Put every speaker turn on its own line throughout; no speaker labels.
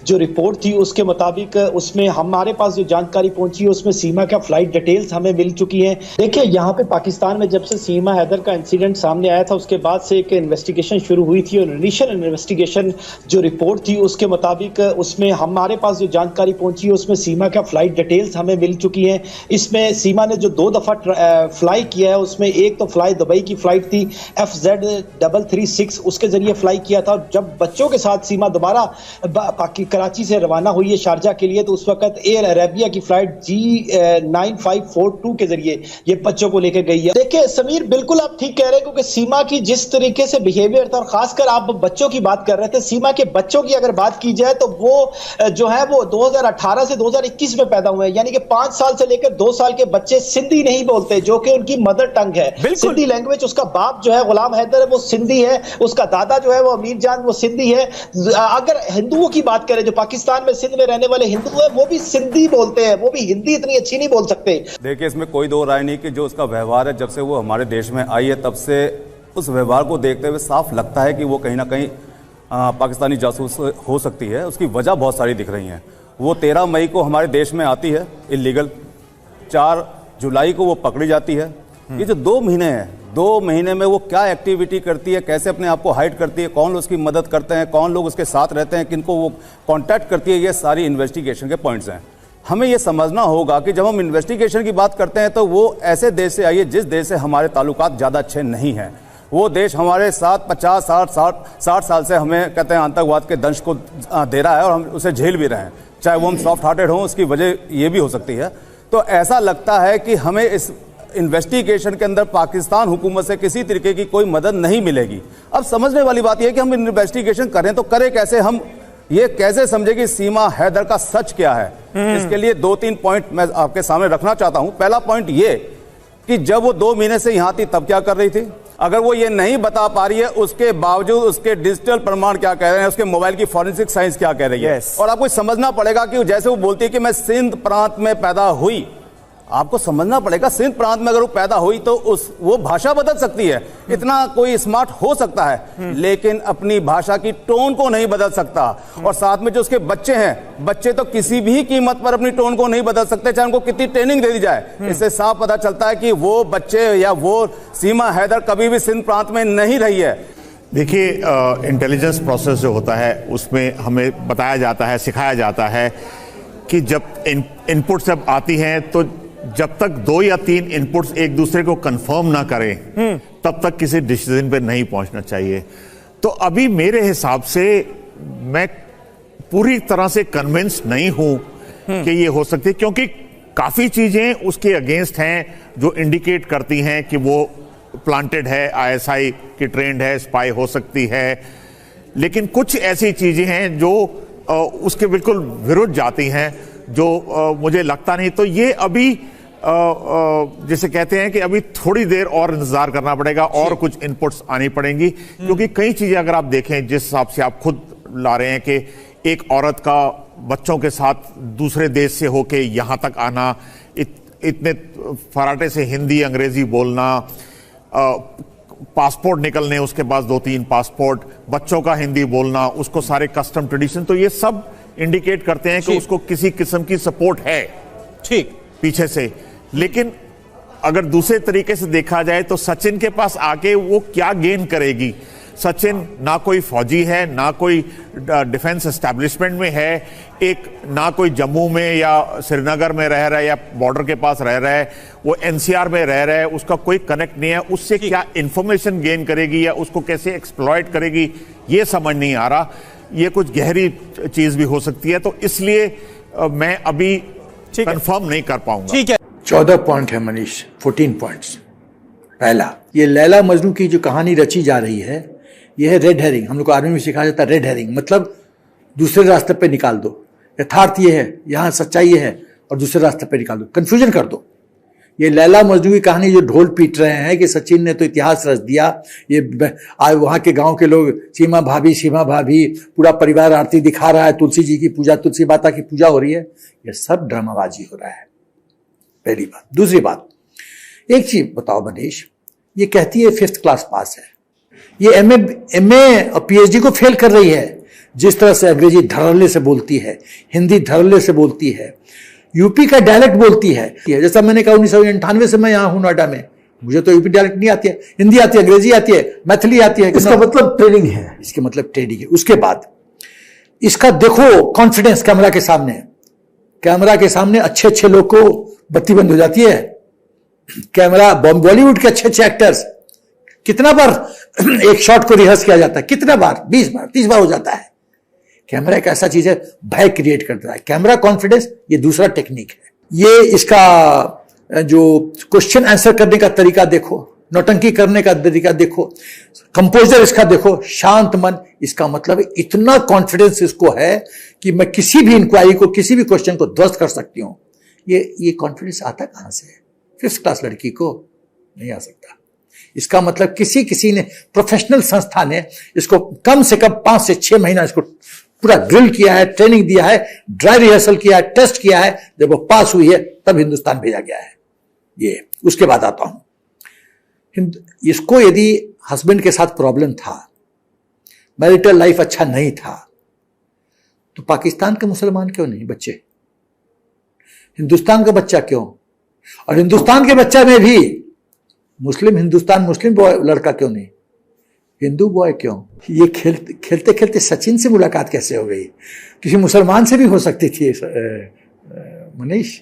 जो रिपोर्ट थी उसके मुताबिक उसमें हमारे पास जो जानकारी पहुंची है उसमें सीमा का फ्लाइट डिटेल्स हमें मिल चुकी हैं। देखिए यहाँ पे पाकिस्तान में जब से सीमा हैदर का इंसिडेंट सामने आया था उसके बाद से एक इन्वेस्टिगेशन शुरू हुई थी और इनिशियल इन्वेस्टिगेशन जो रिपोर्ट थी उसके मुताबिक उसमें हमारे पाज जो जानकारी पहुंची है उसमें सीमा का फ्लाइट डिटेल्स हमें मिल चुकी हैं। इसमें सीमा ने जो 2 दफा फ्लाई किया है उसमें एक तो फ्लाई दुबई की फ्लाइट थी FZ336 उसके जरिए फ्लाई किया था। जब बच्चों के साथ सीमा दोबारा कराची से रवाना हुई है शारजा के लिए तो उस वक्त एयर अरेबिया की फ्लाइट G9542 के जरिए ये बच्चों को लेकर गई है। देखिए समीर बिल्कुल आप ठीक कह रहे हैं क्योंकि सीमा की जिस तरीके से बिहेवियर था और खासकर आप बच्चों की बात कर रहे थे, सीमा के बच्चों की अगर बात की जाए तो वो जो है वो 2018 से 2021 में पैदा हुए हैं, यानी कि 5 साल से लेकर 2 साल के बच्चे सिंधी नहीं बोलते जो कि उनकी मदर टंग है सिंधी लैंग्वेज। उसका बाप जो है गुलाम हैदर है वो सिंधी है, उसका दादा जो है वो अमीर जान वो सिंधी है। अगर हिंदुओं की बात करें जो पाकिस्तान में सिंध में रहने वाले हिंदू है वो भी सिंधी बोलते हैं, वो भी हिंदी इतनी अच्छी नहीं बोल सकते।
देखिए इसमें कोई दो राय नहीं कि जो उसका व्यवहार है जब से वो हमारे देश में आई है तब से उस व्यवहार को देखते हुए साफ लगता है कि वो कहीं ना कहीं पाकिस्तानी जासूस हो सकती है। उसकी वजह बहुत सारी दिख रही हैं। वो 13 मई को हमारे देश में आती है इलीगल, 4 जुलाई को वो पकड़ी जाती है। ये जो 2 महीने हैं, 2 महीने में वो क्या एक्टिविटी करती है, कैसे अपने आप को हाइड करती है, कौन लोग उसकी मदद करते हैं, कौन लोग उसके साथ रहते हैं, किनको वो कांटेक्ट करती है, ये सारी इन्वेस्टिगेशन के पॉइंट्स हैं। हमें ये समझना होगा कि जब हम इन्वेस्टिगेशन की बात करते हैं तो वो ऐसे देश से आई है जिस देश से हमारे ताल्लुकात ज़्यादा अच्छे नहीं हैं। वो देश हमारे साथ 50, 60 साल से हमें कहते हैं आतंकवाद के दंश को दे रहा है और हम उसे झेल भी रहे हैं, चाहे वो हम सॉफ्ट हार्टेड हों। उसकी वजह ये भी हो सकती है। तो ऐसा लगता है कि हमें इस इन्वेस्टिगेशन के अंदर पाकिस्तान हुकूमत से किसी तरीके की कोई मदद नहीं मिलेगी। अब समझने वाली बात यह है कि हम इन्वेस्टिगेशन करें तो करें कैसे, हम ये कैसे समझे कि सीमा हैदर का सच क्या है। इसके लिए 2-3 पॉइंट मैं आपके सामने रखना चाहता हूं। पहला पॉइंट ये कि जब वो 2 महीने से यहां थी तब क्या कर रही थी। अगर वो ये नहीं बता पा रही है उसके बावजूद उसके डिजिटल प्रमाण क्या कह रहे हैं, उसके मोबाइल की फॉरेंसिक साइंस क्या कह रही है। और आपको समझना पड़ेगा कि जैसे वो बोलती है कि मैं सिंध प्रांत में पैदा हुई, आपको समझना पड़ेगा सिंध प्रांत में अगर वो पैदा हुई तो वो भाषा बदल सकती है, इतना कोई स्मार्ट हो सकता है, लेकिन अपनी भाषा की टोन को नहीं बदल सकता। और साथ में जो उसके बच्चे हैं, बच्चे तो किसी भी कीमत पर अपनी टोन को नहीं बदल सकते, चाहे उनको कितनी ट्रेनिंग दे दी जाए। इससे साफ पता चलता है कि वो बच्चे या वो सीमा हैदर कभी भी सिंध प्रांत में नहीं रही है।
देखिए इंटेलिजेंस प्रोसेस जो होता है उसमें हमें बताया जाता है, सिखाया जाता है कि जब इनपुट जब आती हैं तो जब तक 2 या 3 इनपुट्स एक दूसरे को कंफर्म ना करें तब तक किसी डिसीजन पे नहीं पहुंचना चाहिए। तो अभी मेरे हिसाब से मैं पूरी तरह से कन्विंस नहीं हूं कि ये हो सकती है, क्योंकि काफी चीजें उसके अगेंस्ट हैं जो इंडिकेट करती हैं कि वो प्लांटेड है, ISI की ट्रेंड है, स्पाई हो सकती है। लेकिन कुछ ऐसी चीजें हैं जो उसके बिल्कुल विरुद्ध जाती हैं जो मुझे लगता नहीं। तो ये अभी जैसे कहते हैं कि अभी थोड़ी देर और इंतजार करना पड़ेगा और कुछ इनपुट्स आनी पड़ेंगी, क्योंकि कई चीजें अगर आप देखें जिस हिसाब से आप खुद ला रहे हैं कि एक औरत का बच्चों के साथ दूसरे देश से होके यहां तक आना, इतने फराटे से हिंदी अंग्रेजी बोलना, पासपोर्ट निकलने उसके पास 2-3 पासपोर्ट, बच्चों का हिंदी बोलना, उसको सारे कस्टम ट्रेडिशन, तो ये सब इंडिकेट करते हैं कि उसको किसी किस्म की सपोर्ट है ठीक पीछे से। लेकिन अगर दूसरे तरीके से देखा जाए तो सचिन के पास आके वो क्या गेन करेगी। सचिन ना कोई फौजी है, ना कोई डिफेंस एस्टैब्लिशमेंट में है, एक ना कोई जम्मू में या श्रीनगर में रह रहा है या बॉर्डर के पास रह रहा है, वो NCR में रह रहा है, उसका कोई कनेक्ट नहीं है। उससे क्या इंफॉर्मेशन गेन करेगी या उसको कैसे एक्सप्लॉइट करेगी ये समझ नहीं आ रहा। ये कुछ गहरी चीज भी हो सकती है, तो इसलिए मैं अभी कंफर्म नहीं कर पाऊंगा। ठीक है,
14 पॉइंट है मनीष, 14 पॉइंट्स। पहला, ये लैला मजनू की जो कहानी रची जा रही है ये है रेड हेरिंग। हम लोग को आर्मी में सिखाया जाता है रेड हेरिंग मतलब दूसरे रास्ते पे निकाल दो। यथार्थ ये है, यहाँ सच्चाई ये है और दूसरे रास्ते पे निकाल दो, कंफ्यूजन कर दो। ये लैला मजनू की कहानी जो ढोल पीट रहे हैं कि सचिन ने तो इतिहास रच दिया, ये वहां के गांव के लोग सीमा भाभी पूरा परिवार आरती दिखा रहा है, तुलसी जी की पूजा, तुलसी माता की पूजा हो रही है, ये सब ड्रामाबाजी हो रहा है। पहली बात। दूसरी बात, एक चीज बताओ मनीष, ये कहती है 5th क्लास पास है, ये एमए और PhD को फेल कर रही है, जिस तरह से अंग्रेजी धड़ल्ले से बोलती है, हिंदी धड़ल्ले से बोलती है, यूपी का डायलेक्ट बोलती है। जैसा मैंने कहा 1998 से मैं यहाँ हूं नोएडा में, मुझे तो यूपी डायलेक्ट नहीं आती है, हिंदी आती है, अंग्रेजी आती है, मैथिली आती है।
इसका मतलब ट्रेनिंग है,
इसके मतलब ट्रेनिंग है। उसके बाद इसका देखो कॉन्फिडेंस कैमरा के सामने, कैमरा के सामने अच्छे अच्छे लोग को बत्ती बंद हो जाती है। कैमरा बॉलीवुड के अच्छे अच्छे एक्टर्स कितना बार एक शॉट को रिहर्स किया जाता है, कितना बार, 20 बार 30 बार हो जाता है। कैमरा एक ऐसा चीज है, भय क्रिएट करता है। कैमरा कॉन्फिडेंस ये दूसरा टेक्निक है। ये इसका जो क्वेश्चन आंसर करने का तरीका देखो, नौटंकी करने का तरीका देखो, कंपोजर इसका देखो, शांत मन। इसका मतलब इतना कॉन्फिडेंस इसको है कि मैं किसी भी इंक्वायरी को, किसी भी क्वेश्चन को ध्वस्त कर सकती हूं। ये कॉन्फिडेंस आता कहां से है? 5th क्लास लड़की को नहीं आ सकता। इसका मतलब किसी ने, प्रोफेशनल संस्था ने इसको कम से कम 5 से 6 महीना इसको पूरा ड्रिल किया है, ट्रेनिंग दिया है, ड्राई रिहर्सल किया है, टेस्ट किया है। जब वो पास हुई है तब हिंदुस्तान भेजा गया है। ये उसके बाद आता हूं, इसको यदि हस्बैंड के साथ प्रॉब्लम था, मैरिटल लाइफ अच्छा नहीं था, तो पाकिस्तान के मुसलमान क्यों नहीं बच्चे, हिंदुस्तान का बच्चा क्यों? और हिंदुस्तान के बच्चा में भी मुस्लिम बॉय लड़का क्यों नहीं, हिंदू बॉय क्यों? ये खेलते खेलते सचिन से मुलाकात कैसे हो गई? किसी मुसलमान से भी हो सकती थी मनीष।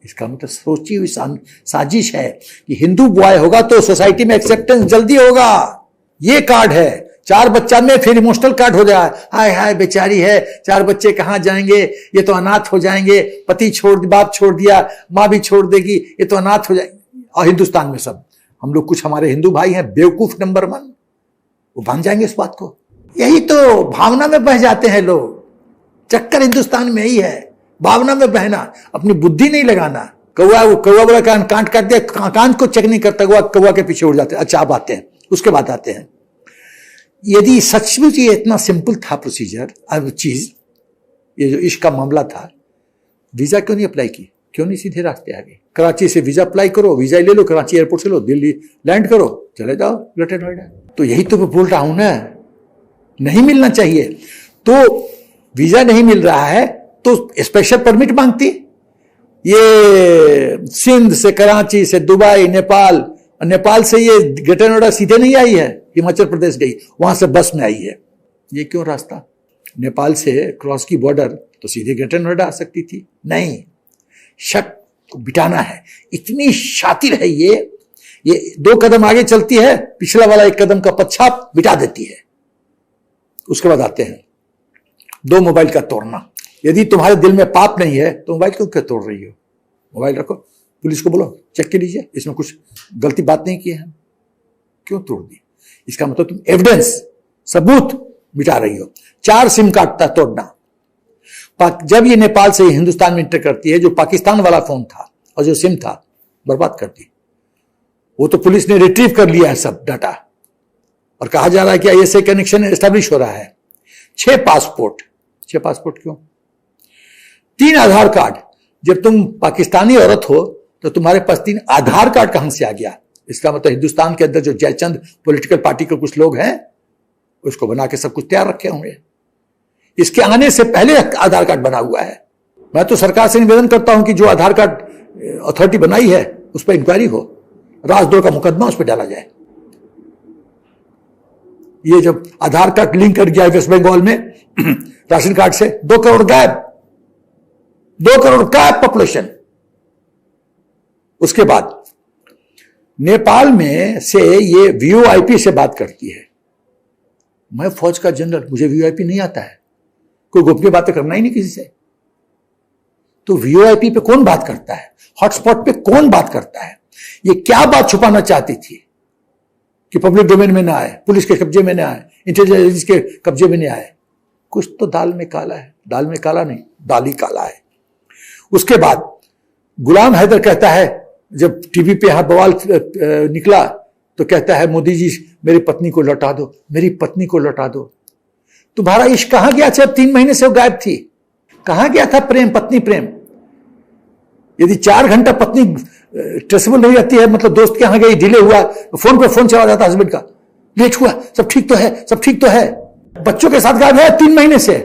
इसका मतलब सोची हुई साजिश है कि हिंदू बॉय होगा तो सोसाइटी में एक्सेप्टेंस जल्दी होगा। ये कार्ड है, 4 बच्चा में फिर इमोशनल कार्ड हो जाए, हाय हाय बेचारी है, 4 बच्चे कहां जाएंगे, ये तो अनाथ हो जाएंगे, पति बाप छोड़ दिया, माँ भी छोड़ देगी, ये तो अनाथ हो जाएंगे। और हिंदुस्तान में सब हम लोग, कुछ हमारे हिंदू भाई हैं बेवकूफ नंबर 1, वो मान जाएंगे इस बात को। यही तो भावना में बह जाते हैं लोग। चक्कर हिंदुस्तान में यही है, भावना में बहना, अपनी बुद्धि नहीं लगाना। कौवा बोला कांट काट दिया, कान को चेक नहीं करता, कौवा के पीछे उड़ जाते हैं। अच्छा, अब आते हैं, उसके बाद आते हैं, यदि सचमुच ये इतना सिंपल था प्रोसीजर, अब चीज ये जो इश्क का मामला था, वीजा क्यों नहीं अप्लाई की? क्यों नहीं सीधे रास्ते आ गए? कराची से वीजा अप्लाई करो, वीजा ले लो, कराची एयरपोर्ट से लो, दिल्ली लैंड करो, चले जाओ ग्रेटर नोएडा। तो यही तो मैं बोल रहा हूं ना, नहीं मिलना चाहिए। तो वीजा नहीं मिल रहा है तो स्पेशल परमिट मांगती। ये सिंध से, कराची से, दुबई, नेपाल, और नेपाल से ये ग्रेटर नोएडा सीधे नहीं आई है, हिमाचल प्रदेश गई, वहां से बस में आई है। ये क्यों रास्ता? नेपाल से क्रॉस की बॉर्डर तो सीधे ग्रेटर नोएडा आ सकती थी। नहीं, शक को बिटाना है। इतनी शातिर है ये 2 कदम आगे चलती है, पिछला वाला 1 कदम का पछाप मिटा देती है। उसके बाद आते हैं 2 मोबाइल का तोड़ना। यदि तुम्हारे दिल में पाप नहीं है तो मोबाइल क्यों तोड़ रही हो? मोबाइल रखो, पुलिस को बोलो चेक कर लीजिए, इसमें कुछ गलती बात नहीं की है, क्यों तोड़ दी? इसका मतलब तुम एविडेंस, सबूत मिटा रही हो। 4 सिम कार्ड था तोड़ना। जब ये नेपाल से हिंदुस्तान में इंटर करती है, जो पाकिस्तान वाला फोन था और जो सिम था, बर्बाद कर दी। वो तो पुलिस ने रिट्रीव कर लिया है सब डाटा, और कहा जा रहा है कि आईएसए कनेक्शन एस्टेब्लिश हो रहा है। 6 पासपोर्ट क्यों? 3 आधार कार्ड। जब तुम पाकिस्तानी औरत हो तो तुम्हारे पास 3 आधार कार्ड कहां से आ गया? इसका मतलब हिंदुस्तान के अंदर जो जयचंद पॉलिटिकल पार्टी के कुछ लोग हैं, उसको बना के सब कुछ तैयार रखे होंगे। इसके आने से पहले आधार कार्ड बना हुआ है। मैं तो सरकार से निवेदन करता हूं कि जो आधार कार्ड अथॉरिटी बनाई है उस पर इंक्वायरी हो, राजद्रोह का मुकदमा उस पर डाला जाए। ये जब आधार कार्ड लिंक कर गया वेस्ट बंगाल में राशन कार्ड से, 2 करोड़ गायब, 2 करोड़ गायब पॉपुलेशन। उसके बाद नेपाल में से ये वीओआईपी से बात करती है। मैं फौज का जनरल, मुझे वीओआईपी नहीं आता है, कोई गोपनीय बातें करना ही नहीं किसी से। तो वीओआईपी पे कौन बात करता है? हॉटस्पॉट पे कौन बात करता है? ये क्या बात छुपाना चाहती थी कि पब्लिक डोमेन में ना आए, पुलिस के कब्जे में ना आए, इंटेलिजेंस के कब्जे में नहीं आए? कुछ तो दाल में काला है। दाल में काला नहीं, दाल ही काला है। उसके बाद गुलाम हैदर कहता है, जब टीवी पे यहां बवाल निकला तो कहता है, मोदी जी मेरी पत्नी को लौटा दो, मेरी पत्नी को लौटा दो। तुम्हारा इश्क कहां गया? जब 3 महीने से वो गायब थी, कहां गया था प्रेम, पत्नी प्रेम? यदि 4 घंटा पत्नी ट्रेसेबल नहीं रहती है, मतलब दोस्त के यहां गई, डिले हुआ, फोन पे फोन चला जाता हस्बैंड का, लेट हुआ, सब ठीक तो है, सब ठीक तो है। बच्चों के साथ गायब है 3 महीने से,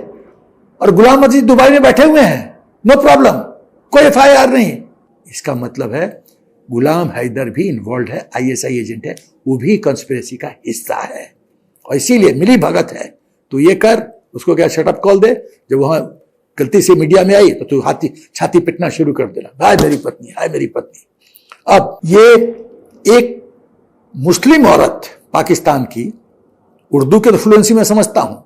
और गुलाम मजीद दुबई में बैठे हुए हैं, नो प्रॉब्लम, कोई FIR नहीं। इसका मतलब है गुलाम हैदर भी इन्वॉल्व है, ISI एजेंट है, वो भी कंस्पिरेसी का हिस्सा है, और इसीलिए मिली भगत है। तू ये कर, उसको क्या शटअप कॉल दे, जब वहां गलती से मीडिया में आई तो तू छाती पिटना शुरू कर देना, हाय मेरी पत्नी, हाय मेरी पत्नी। अब ये एक मुस्लिम औरत पाकिस्तान की, उर्दू के तो फ्लुएंसी में समझता हूं,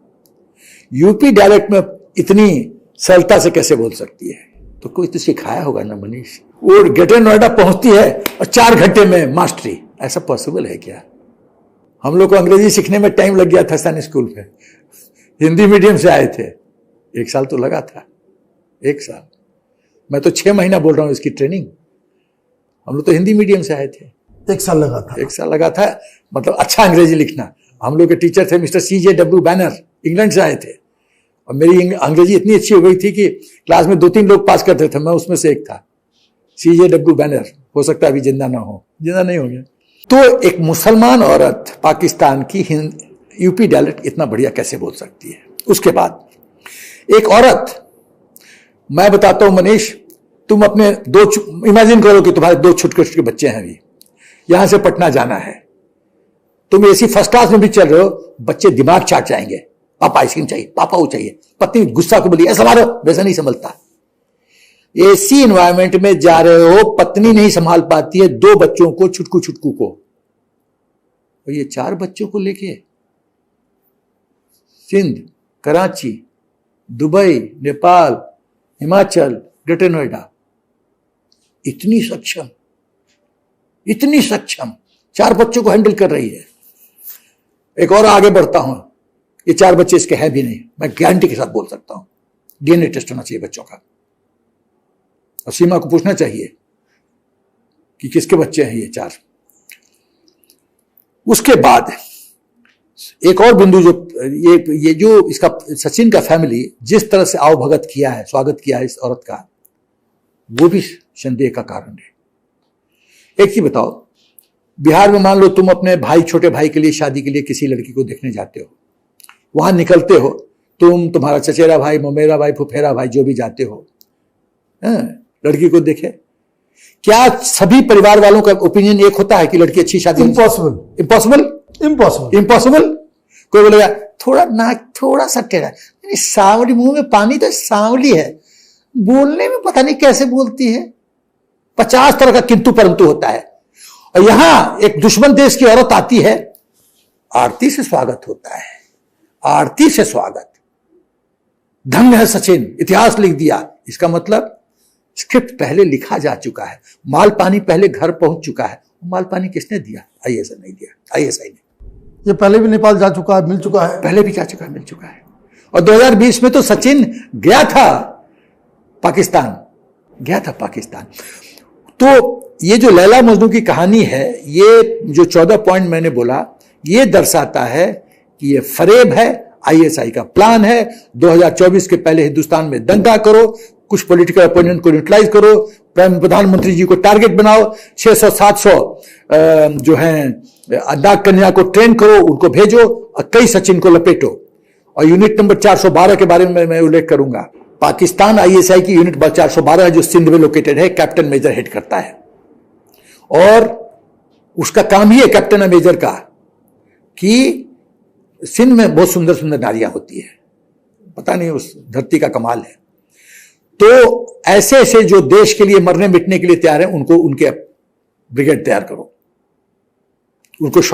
यूपी डायलेक्ट में इतनी सरलता से कैसे बोल सकती है? तो कोई तो सिखाया होगा ना मनीष। वो ग्रेटर नोएडा पहुंचती है और 4 घंटे में मास्टरी, ऐसा पॉसिबल है क्या? हम लोग को अंग्रेजी सीखने में टाइम लग गया था सैनिक स्कूल में, हिंदी मीडियम से आए थे, 1 साल तो लगा था, 1 साल। मैं तो 6 महीना बोल रहा हूं इसकी ट्रेनिंग। हम लोग तो हिंदी मीडियम से आए थे,
1 साल लगा था।
1 साल लगा था, मतलब अच्छा अंग्रेजी लिखना। हम लोग के टीचर थे मिस्टर CJW बैनर, इंग्लैंड से आए थे, और मेरी अंग्रेजी इतनी अच्छी हो गई थी कि क्लास में 2-3 लोग पास करते थे, मैं उसमें से एक था। CJW बैनर, हो सकता है अभी जिंदा ना हो, जिंदा नहीं हो गया। तो एक मुसलमान औरत पाकिस्तान की यूपी डायलेक्ट इतना बढ़िया कैसे बोल सकती है? उसके बाद एक औरत, मैं बताता हूं मनीष, तुम अपने इमेजिन करो कि तुम्हारे 2 छोटे बच्चे हैं, अभी यहां से पटना जाना है, तुम AC फर्स्ट क्लास में भी चल रहे हो, बच्चे दिमाग चाट जाएंगे, पापा आइसक्रीम चाहिए, पापा वो चाहिए, पत्नी गुस्सा को बोली ऐसा मारो, वैसा नहीं संभलता। AC एनवायरमेंट में जा रहे हो, पत्नी नहीं संभाल पाती है 2 बच्चों को, छुटकू को, और ये 4 बच्चों को लेके सिंध, कराची, दुबई, नेपाल, हिमाचल, ग्रेटर नोएडा, इतनी सक्षम 4 बच्चों को हैंडल कर रही है। एक और आगे बढ़ता हूं, ये 4 बच्चे इसके हैं भी नहीं, मैं गारंटी के साथ बोल सकता हूं, DNA टेस्ट होना चाहिए बच्चों का, और सीमा को पूछना चाहिए कि किसके बच्चे हैं ये 4। उसके बाद एक और बिंदु, जो ये जो इसका सचिन का फैमिली जिस तरह से आवभगत किया है, स्वागत किया है इस औरत का, वो भी संदेह का कारण है। एक चीज बताओ, बिहार में मान लो तुम अपने भाई, छोटे भाई के लिए शादी के लिए किसी लड़की को देखने जाते हो, वहां निकलते हो, तुम, तुम्हारा चचेरा भाई, ममेरा भाई, फुफेरा भाई, जो भी जाते हो, लड़की को देखे, क्या सभी परिवार वालों का ओपिनियन एक होता है कि लड़की अच्छी शादी? इम्पॉसिबल। कोई बोलेगा थोड़ा नाक थोड़ा सा टेढ़ा, सांवली, मुंह में पानी तो सांवली है, बोलने में पता नहीं कैसे बोलती है, 50 तरह का किंतु परंतु होता है। और यहां एक दुश्मन देश की औरत आती है, आरती से स्वागत होता है, आरती से स्वागत, ढंग है सचिन, इतिहास लिख दिया। इसका मतलब स्क्रिप्ट पहले लिखा जा चुका है, माल पानी पहले घर पहुंच चुका है। माल पानी किसने दिया? ISI नहीं दिया, ISI ने।
ये पहले भी नेपाल जा चुका है, मिल चुका है,
पहले भी जा चुका है, मिल चुका है। और 2020 में तो सचिन गया था पाकिस्तान। तो ये जो लैला मजनू की कहानी है, ये जो 14 पॉइंट मैंने बोला, ये दर्शाता है कि ये फरेब है, ISI का प्लान है। 2024 के पहले हिंदुस्तान में दंगा करो, कुछ पॉलिटिकल अपोनेंट को न्यूट्रलाइज करो, प्रधानमंत्री जी को टारगेट बनाओ, 600-700 जो हैं डाक कन्या को ट्रेन करो, उनको भेजो, और कई सचिन को लपेटो। और यूनिट नंबर 412 के बारे में मैं उल्लेख करूंगा। पाकिस्तान ISI की यूनिट 412 है, जो सिंध में लोकेटेड है, कैप्टन मेजर हेड करता है, और उसका काम ही है कैप्टन मेजर का कि सिंध में बहुत सुंदर सुंदर नारियां होती है, पता नहीं उस धरती का कमाल है। तो ऐसे ऐसे जो देश के लिए मरने मिटने के लिए तैयार हैं, उनको, उनके ब्रिगेड तैयार करो, उनको